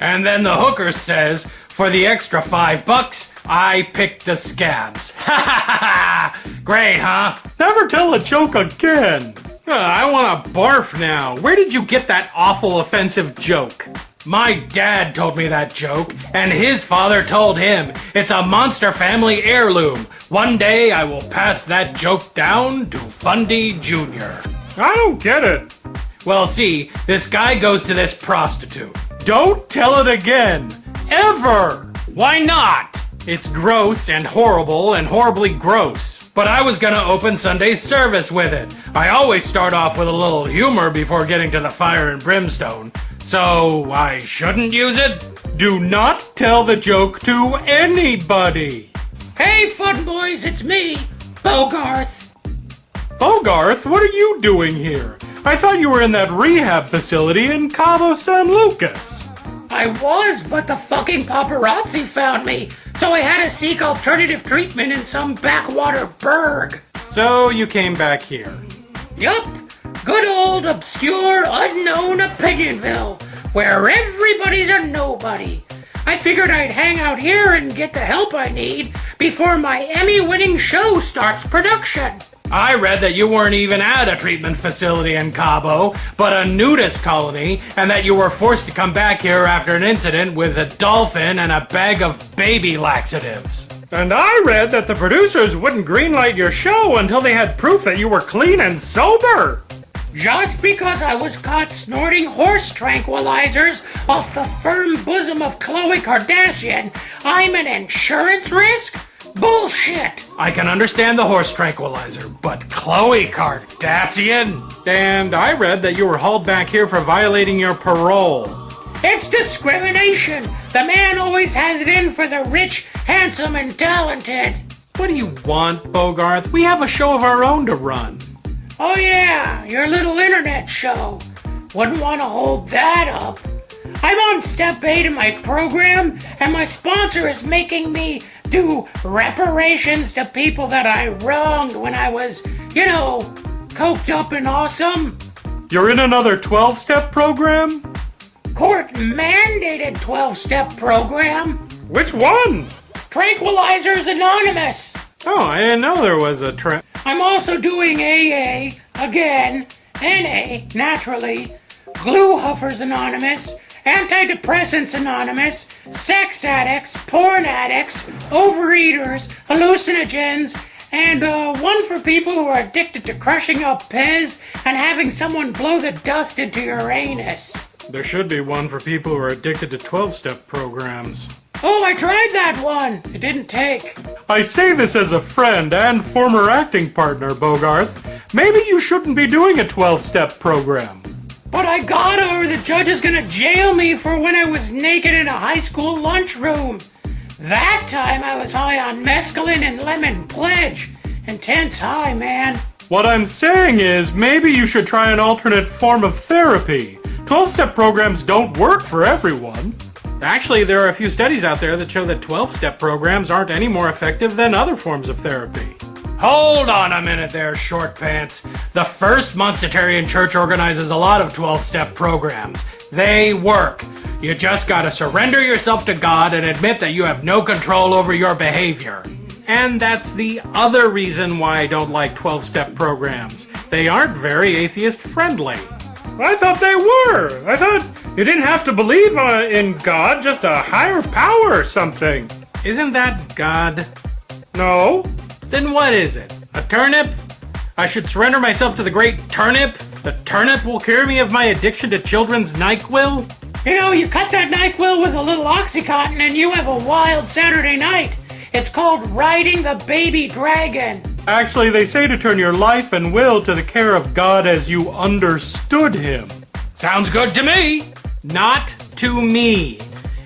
And then the hooker says, for the extra $5, I picked the scabs. Ha ha ha! Great, huh? Never tell a joke again. I want to barf now. Where did you get that awful offensive joke? My dad told me that joke, and his father told him. It's a Monster Family heirloom. One day I will pass that joke down to Fundy Jr. I don't get it. Well, see, this guy goes to this prostitute. Don't tell it again. Ever. Why not? It's gross and horrible and horribly gross. But I was gonna open Sunday service with it. I always start off with a little humor before getting to the fire and brimstone. So I shouldn't use it? Do not tell the joke to anybody. Hey, fun boys, it's me, Bogarth. Bogarth, what are you doing here? I thought you were in that rehab facility in Cabo San Lucas. I was, but the fucking paparazzi found me, so I had to seek alternative treatment in some backwater burg. So you came back here. Yup, good old obscure unknown Opinion-Ville, where everybody's a nobody. I figured I'd hang out here and get the help I need before my Emmy-winning show starts production. I read that you weren't even at a treatment facility in Cabo, but a nudist colony, and that you were forced to come back here after an incident with a dolphin and a bag of baby laxatives. And I read that the producers wouldn't greenlight your show until they had proof that you were clean and sober. Just because I was caught snorting horse tranquilizers off the firm bosom of Khloe Kardashian, I'm an insurance risk? Bullshit! I can understand the horse tranquilizer, but Khloe Kardashian? And I read that you were hauled back here for violating your parole. It's discrimination! The man always has it in for the rich, handsome, and talented. What do you want, Bogarth? We have a show of our own to run. Oh yeah, your little internet show. Wouldn't want to hold that up. I'm on step 8 of my program, and my sponsor is making me do reparations to people that I wronged when I was, coked up and awesome. You're in another 12-step program? Court-mandated 12-step program. Which one? Tranquilizers Anonymous. Oh, I didn't know there was a I'm also doing AA, again, NA, naturally, Glue Huffers Anonymous, Antidepressants Anonymous, Sex Addicts, Porn Addicts, Overeaters, Hallucinogens, and one for people who are addicted to crushing up Pez and having someone blow the dust into your anus. There should be one for people who are addicted to 12-step programs. Oh, I tried that one. It didn't take. I say this as a friend and former acting partner, Bogarth. Maybe you shouldn't be doing a 12-step program. But I gotta, or the judge is gonna jail me for when I was naked in a high school lunchroom. That time I was high on mescaline and lemon pledge. Intense high, man. What I'm saying is, maybe you should try an alternate form of therapy. 12-step programs don't work for everyone. Actually, there are a few studies out there that show that 12-step programs aren't any more effective than other forms of therapy. Hold on a minute there, short pants. The First Monstitarian Church organizes a lot of 12-step programs. They work. You just gotta surrender yourself to God and admit that you have no control over your behavior. And that's the other reason why I don't like 12-step programs. They aren't very atheist-friendly. I thought they were. I thought you didn't have to believe in God, just a higher power or something. Isn't that God? No. Then what is it? A turnip? I should surrender myself to the great turnip? The turnip will cure me of my addiction to children's NyQuil? You cut that NyQuil with a little Oxycontin and you have a wild Saturday night. It's called riding the baby dragon. Actually, they say to turn your life and will to the care of God as you understood him. Sounds good to me. Not to me.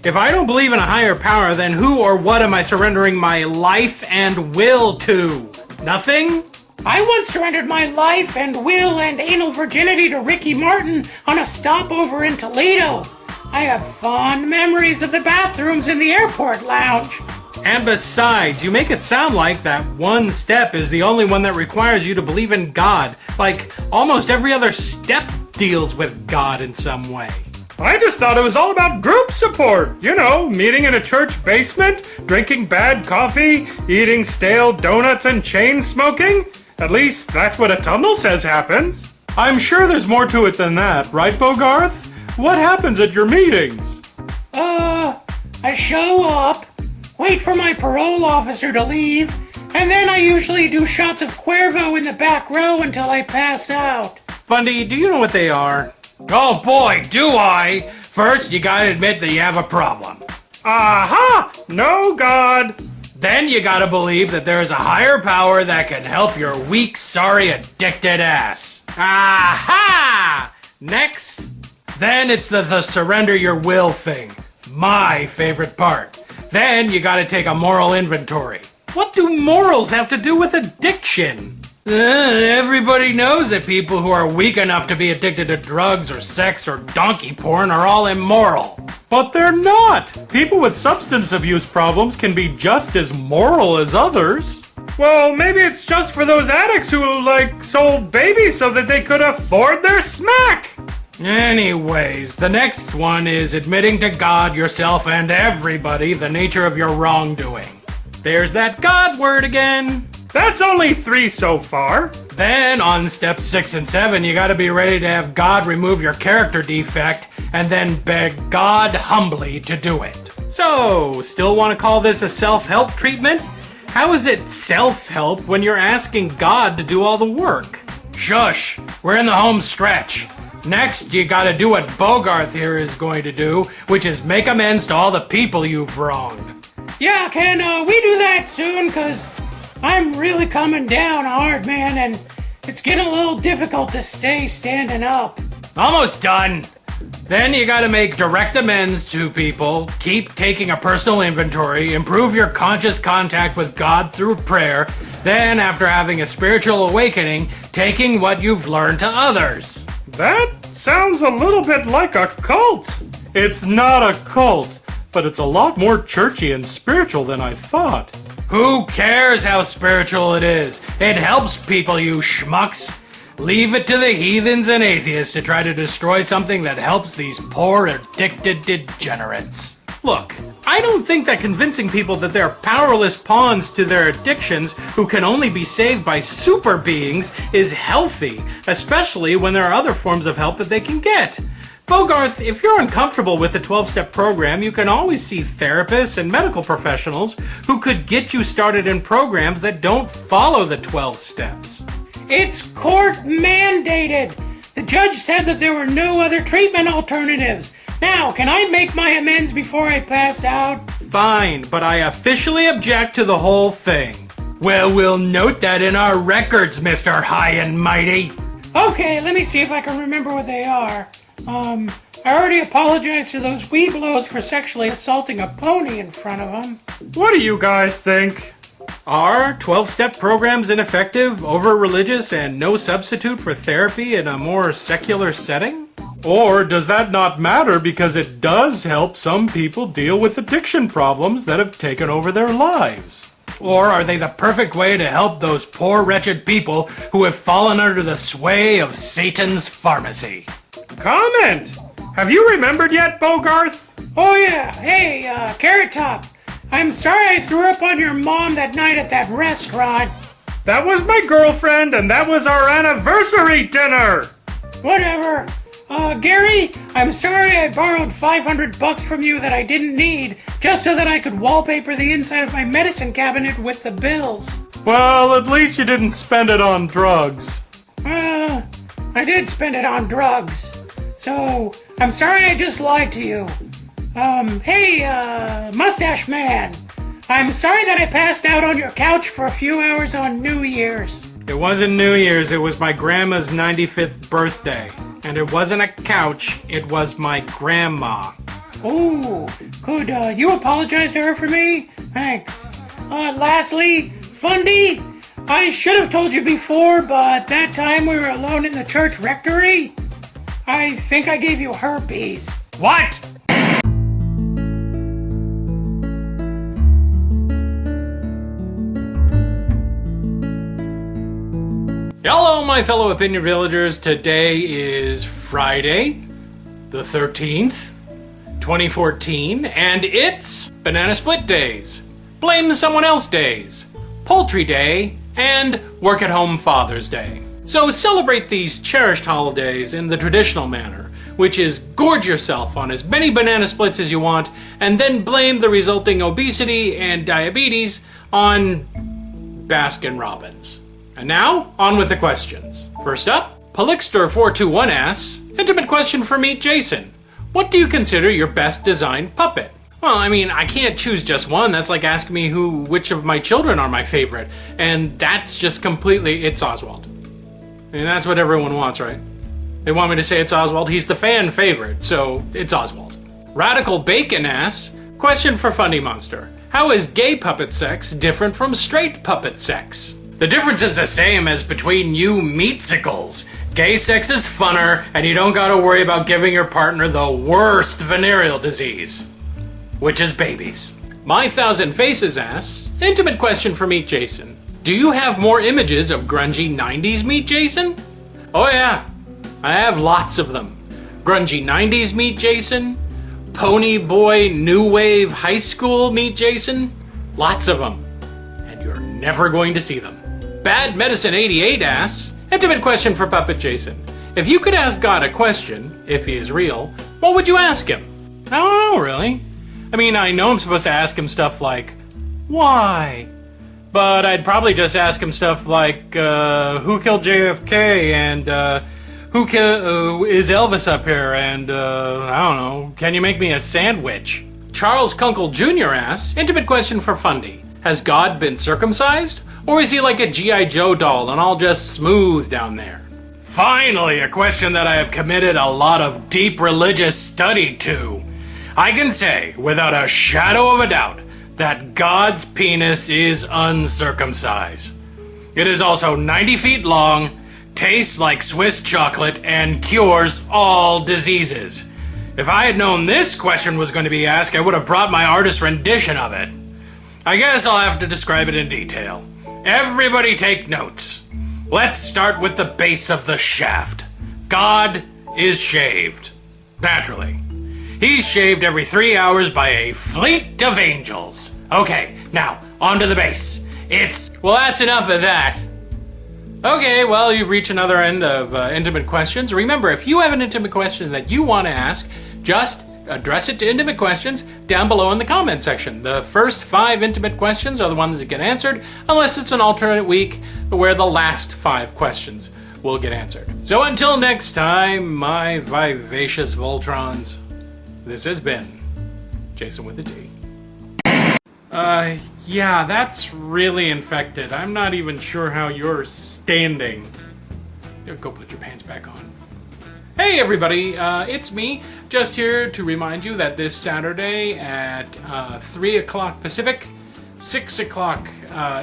If I don't believe in a higher power, then who or what am I surrendering my life and will to? Nothing? I once surrendered my life and will and anal virginity to Ricky Martin on a stopover in Toledo. I have fond memories of the bathrooms in the airport lounge. And besides, you make it sound like that one step is the only one that requires you to believe in God. Like, almost every other step deals with God in some way. I just thought it was all about group support. You know, meeting in a church basement, drinking bad coffee, eating stale donuts and chain smoking. At least that's what Autumnal says happens. I'm sure there's more to it than that, right, Bogarth? What happens at your meetings? I show up, wait for my parole officer to leave, and then I usually do shots of Cuervo in the back row until I pass out. Fundy, do you know what they are? Oh boy, do I! First, you gotta admit that you have a problem. Aha! No, God! Then you gotta believe that there is a higher power that can help your weak, sorry, addicted ass. Aha! Next, then it's the surrender your will thing. My favorite part. Then you gotta take a moral inventory. What do morals have to do with addiction? Everybody knows that people who are weak enough to be addicted to drugs or sex or donkey porn are all immoral. But they're not! People with substance abuse problems can be just as moral as others. Well, maybe it's just for those addicts who, sold babies so that they could afford their smack! Anyways, the next one is admitting to God, yourself, and everybody the nature of your wrongdoing. There's that God word again. That's only 3 so far. Then, on steps 6 and 7, you gotta be ready to have God remove your character defect and then beg God humbly to do it. So, still want to call this a self-help treatment? How is it self-help when you're asking God to do all the work? Shush, we're in the home stretch. Next, you gotta do what Bogarth here is going to do, which is make amends to all the people you've wronged. Yeah, can we do that soon? Cause I'm really coming down hard, man, and it's getting a little difficult to stay standing up. Almost done. Then you gotta make direct amends to people, keep taking a personal inventory, improve your conscious contact with God through prayer, then after having a spiritual awakening, taking what you've learned to others. That sounds a little bit like a cult. It's not a cult, but it's a lot more churchy and spiritual than I thought. Who cares how spiritual it is? It helps people, you schmucks. Leave it to the heathens and atheists to try to destroy something that helps these poor, addicted degenerates. Look, I don't think that convincing people that they're powerless pawns to their addictions who can only be saved by super beings is healthy, especially when there are other forms of help that they can get. Bogarth, if you're uncomfortable with the 12-step program, you can always see therapists and medical professionals who could get you started in programs that don't follow the 12 steps. It's court mandated. The judge said that there were no other treatment alternatives. Now, can I make my amends before I pass out? Fine, but I officially object to the whole thing. Well, we'll note that in our records, Mr. High and Mighty. Okay, let me see if I can remember what they are. I already apologized to those weeblos for sexually assaulting a pony in front of them. What do you guys think? Are 12-step programs ineffective, over-religious, and no substitute for therapy in a more secular setting? Or does that not matter because it does help some people deal with addiction problems that have taken over their lives? Or are they the perfect way to help those poor, wretched people who have fallen under the sway of Satan's pharmacy? Comment! Have you remembered yet, Bogarth? Oh yeah, hey, Carrot Top. I'm sorry I threw up on your mom that night at that restaurant. That was my girlfriend, and that was our anniversary dinner! Whatever. Gary, I'm sorry I borrowed $500 from you that I didn't need, just so that I could wallpaper the inside of my medicine cabinet with the bills. Well, at least you didn't spend it on drugs. I did spend it on drugs. So, I'm sorry I just lied to you. Hey, Mustache Man. I'm sorry that I passed out on your couch for a few hours on New Year's. It wasn't New Year's, it was my grandma's 95th birthday. And it wasn't a couch, it was my grandma. Oh, could you apologize to her for me? Thanks. Lastly, Fundy, I should have told you before, but that time we were alone in the church rectory, I think I gave you herpes. What? Hello, my fellow Opinion Villagers. Today is Friday, the 13th, 2014, and it's Banana Split Days, Blame Someone Else Days, Poultry Day, and Work at Home Father's Day. So celebrate these cherished holidays in the traditional manner, which is gorge yourself on as many banana splits as you want, and then blame the resulting obesity and diabetes on Baskin-Robbins. And now, on with the questions. First up, Polixter421 asks, intimate question for Meet Jason. What do you consider your best designed puppet? Well, I mean, I can't choose just one. That's like asking me which of my children are my favorite. And that's just completely, it's Oswald. I mean, that's what everyone wants, right? They want me to say it's Oswald. He's the fan favorite, so it's Oswald. Radical Bacon asks, question for Funny Monster. How is gay puppet sex different from straight puppet sex? The difference is the same as between you meatsicles. Gay sex is funner, and you don't gotta worry about giving your partner the worst venereal disease, which is babies. My Thousand Faces asks, intimate question for Meet Jason. Do you have more images of grungy 90s Meet Jason? Oh yeah, I have lots of them. Grungy 90s Meet Jason, Pony Boy New Wave High School Meet Jason, lots of them. And you're never going to see them. Bad Medicine 88 asks, intimate question for Puppet Jason. If you could ask God a question, if he is real, what would you ask him? I don't know, really. I mean, I know I'm supposed to ask him stuff like, why? But I'd probably just ask him stuff like, who killed JFK, and is Elvis up here, and I don't know, can you make me a sandwich? Charles Kunkel Jr. asks, intimate question for Fundy. Has God been circumcised? Or is he like a G.I. Joe doll and all just smooth down there? Finally, a question that I have committed a lot of deep religious study to. I can say, without a shadow of a doubt, that God's penis is uncircumcised. It is also 90 feet long, tastes like Swiss chocolate, and cures all diseases. If I had known this question was going to be asked, I would have brought my artist rendition of it. I guess I'll have to describe it in detail. Everybody take notes. Let's start with the base of the shaft. God is shaved. Naturally. He's shaved every 3 hours by a fleet of angels. Okay, now, on to the base. Well, that's enough of that. Okay, well, you've reached another end of intimate questions. Remember, if you have an intimate question that you want to ask, just address it to Intimate Questions down below in the comment section. The first 5 intimate questions are the ones that get answered, unless it's an alternate week where the last 5 questions will get answered. So until next time, my vivacious Voltrons, this has been Jason with a D. Yeah, that's really infected. I'm not even sure how you're standing. Go put your pants back on. Hey everybody, it's me, just here to remind you that this Saturday at 3 o'clock Pacific, 6 o'clock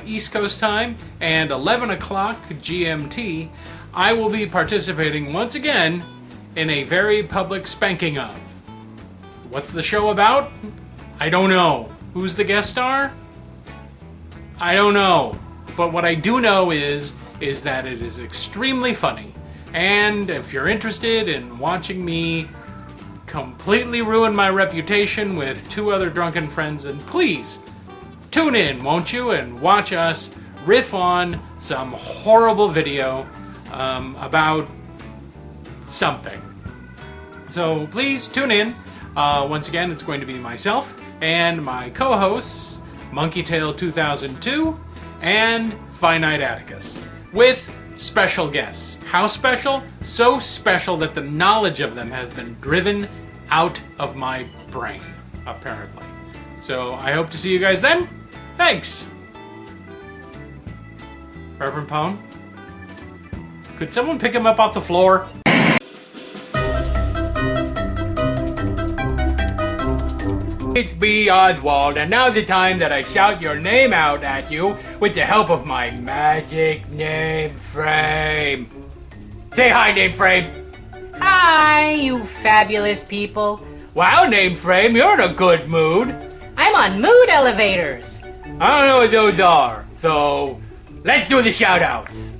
East Coast time, and 11 o'clock GMT, I will be participating once again in a very public spanking of. What's the show about? I don't know. Who's the guest star? I don't know. But what I do know is that it is extremely funny. And if you're interested in watching me completely ruin my reputation with 2 other drunken friends, then please tune in, won't you? And watch us riff on some horrible video about something. So please tune in. Once again, it's going to be myself and my co-hosts, Monkeytail 2002 and Finite Atticus, with special guests. How special? So special that the knowledge of them has been driven out of my brain, apparently. So I hope to see you guys then. Thanks! Reverend Pone? Could someone pick him up off the floor? It's me, Oswald, and now's the time that I shout your name out at you with the help of my magic name frame. Say hi, name frame. Hi, you fabulous people. Wow, name frame, you're in a good mood. I'm on mood elevators. I don't know what those are, so let's do the shout outs.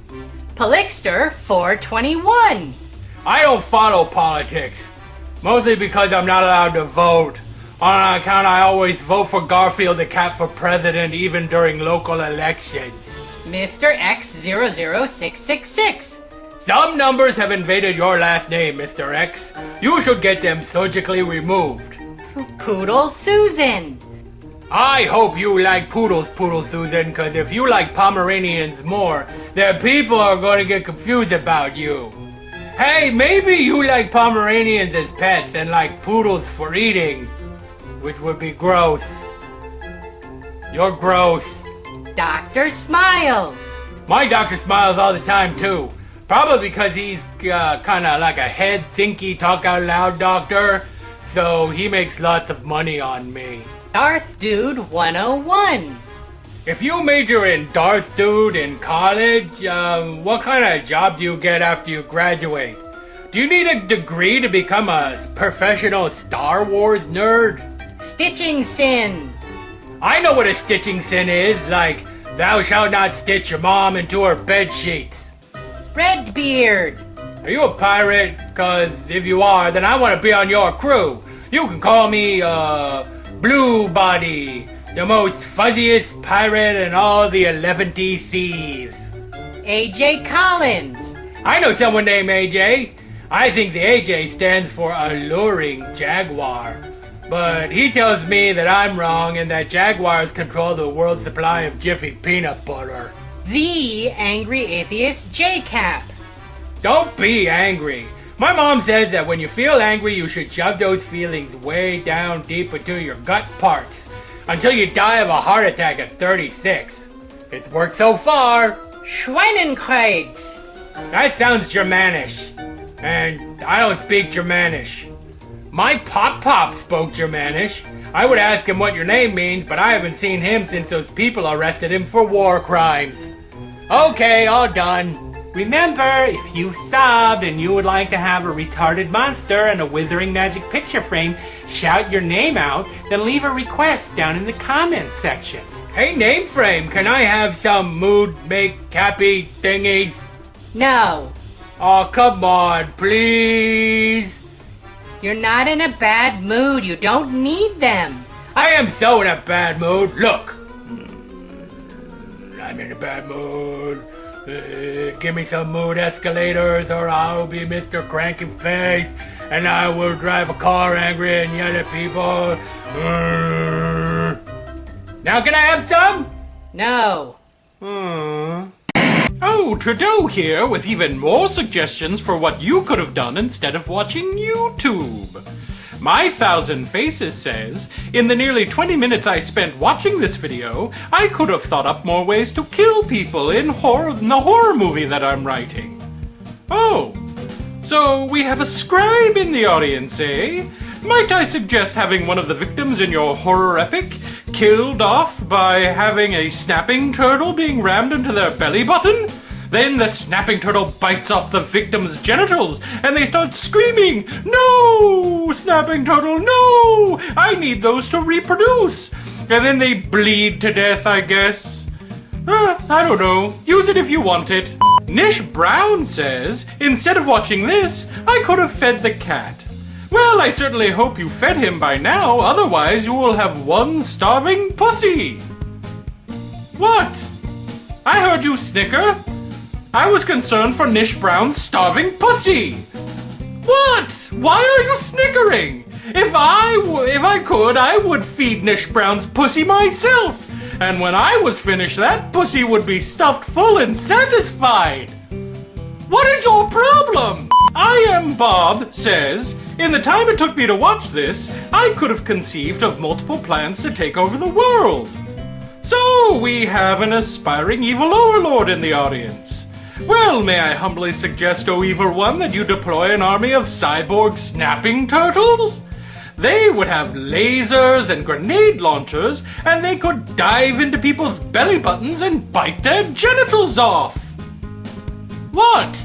Polixter 421. I don't follow politics. Mostly because I'm not allowed to vote. On account, I always vote for Garfield the cat for president, even during local elections. Mr. X00666. Some numbers have invaded your last name, Mr. X. You should get them surgically removed. Poodle Susan. I hope you like poodles, Poodle Susan, because if you like Pomeranians more, then people are going to get confused about you. Hey, maybe you like Pomeranians as pets and like poodles for eating, which would be gross. You're gross. Dr. Smiles. My doctor smiles all the time, too. Probably because he's kind of like a head thinky talk out loud doctor, so he makes lots of money on me. Darth Dude 101. If you major in Darth Dude in college, what kind of job do you get after you graduate? Do you need a degree to become a professional Star Wars nerd? Stitching Sin. I know what a stitching sin is, like, thou shalt not stitch your mom into her bed sheets. Redbeard. Are you a pirate? Cause if you are, then I want to be on your crew. You can call me, Blue Body, the most fuzziest pirate in all the 11 Thieves. AJ Collins. I know someone named AJ. I think the AJ stands for Alluring Jaguar. But he tells me that I'm wrong and that jaguars control the world's supply of Jiffy peanut butter. The Angry Atheist J-Cap. Don't be angry. My mom says that when you feel angry, you should shove those feelings way down deep into your gut parts until you die of a heart attack at 36. It's worked so far. Schweinenkreuz. That sounds Germanish. And I don't speak Germanish. My pop spoke Germanish. I would ask him what your name means, but I haven't seen him since those people arrested him for war crimes. Okay, all done. Remember, if you subbed and you would like to have a retarded monster and a withering magic picture frame shout your name out, then leave a request down in the comments section. Hey, name frame, can I have some mood make happy thingies? No. Oh, come on, please. You're not in a bad mood. You don't need them. I am so in a bad mood. Look. I'm in a bad mood. Give me some mood escalators or I'll be Mr. Cranky Face and I will drive a car angry and yell at people. Now can I have some? No. Oh, Trudeau here with even more suggestions for what you could have done instead of watching YouTube. My Thousand Faces says, in the nearly 20 minutes I spent watching this video, I could have thought up more ways to kill people in the horror movie that I'm writing. Oh, so we have a scribe in the audience, eh? Might I suggest having one of the victims in your horror epic killed off by having a snapping turtle being rammed into their belly button? Then the snapping turtle bites off the victim's genitals and they start screaming, "No! Snapping turtle, no! I need those to reproduce!" And then they bleed to death, I guess. I don't know. Use it if you want it. Nish Brown says, instead of watching this, I could have fed the cat. Well, I certainly hope you fed him by now, otherwise you will have one starving pussy. What? I heard you snicker. I was concerned for Nish Brown's starving pussy. What? Why are you snickering? If I could, I would feed Nish Brown's pussy myself. And when I was finished, that pussy would be stuffed full and satisfied. What is your problem? I Am Bob says, in the time it took me to watch this, I could have conceived of multiple plans to take over the world. So we have an aspiring evil overlord in the audience. Well, may I humbly suggest, O Evil One, that you deploy an army of cyborg snapping turtles? They would have lasers and grenade launchers, and they could dive into people's belly buttons and bite their genitals off. What?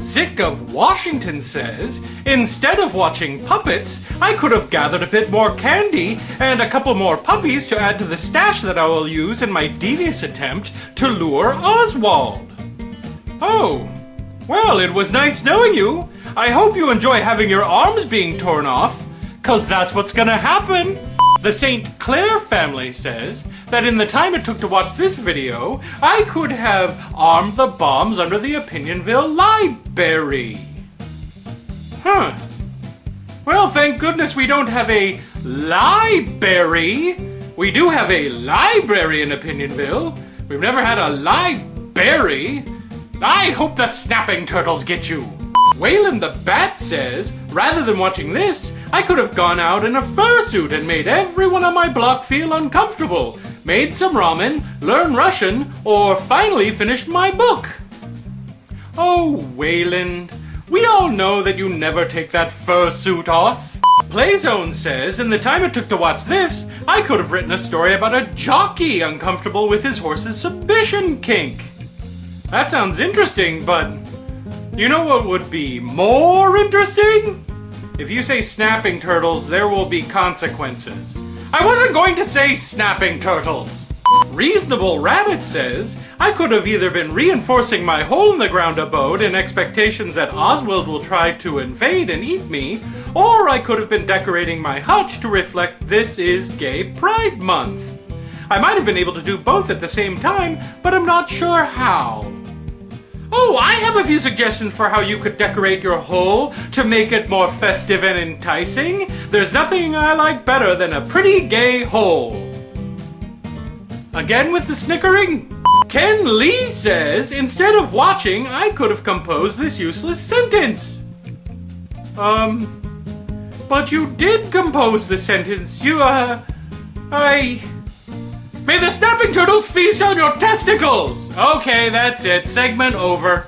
Zick of Washington says, instead of watching puppets, I could have gathered a bit more candy and a couple more puppies to add to the stash that I will use in my devious attempt to lure Oswald. Oh, Well, it was nice knowing you. I hope you enjoy having your arms being torn off, 'cause that's what's gonna happen. The St. Clair family says that in the time it took to watch this video, I could have armed the bombs under the Opinion-Ville library. Huh. Well, thank goodness we don't have a library. We do have a library in Opinion-Ville. We've never had a library. I hope the snapping turtles get you. Waylon the Bat says, rather than watching this, I could have gone out in a fursuit and made everyone on my block feel uncomfortable, made some ramen, learned Russian, or finally finished my book. Oh, Waylon, we all know that you never take that fursuit off. Playzone says, in the time it took to watch this, I could have written a story about a jockey uncomfortable with his horse's submission kink. That sounds interesting, but you know what would be more interesting? If you say snapping turtles, there will be consequences. I wasn't going to say snapping turtles. Reasonable Rabbit says, I could have either been reinforcing my hole-in-the-ground abode in expectations that Oswald will try to invade and eat me, or I could have been decorating my hutch to reflect this is Gay Pride Month. I might have been able to do both at the same time, but I'm not sure how. Oh, I have a few suggestions for how you could decorate your hole to make it more festive and enticing. There's nothing I like better than a pretty gay hole. Again with the snickering? Ken Lee says, instead of watching, I could have composed this useless sentence. But you did compose the sentence. May the snapping turtles feast on your testicles! Okay, that's it. Segment over.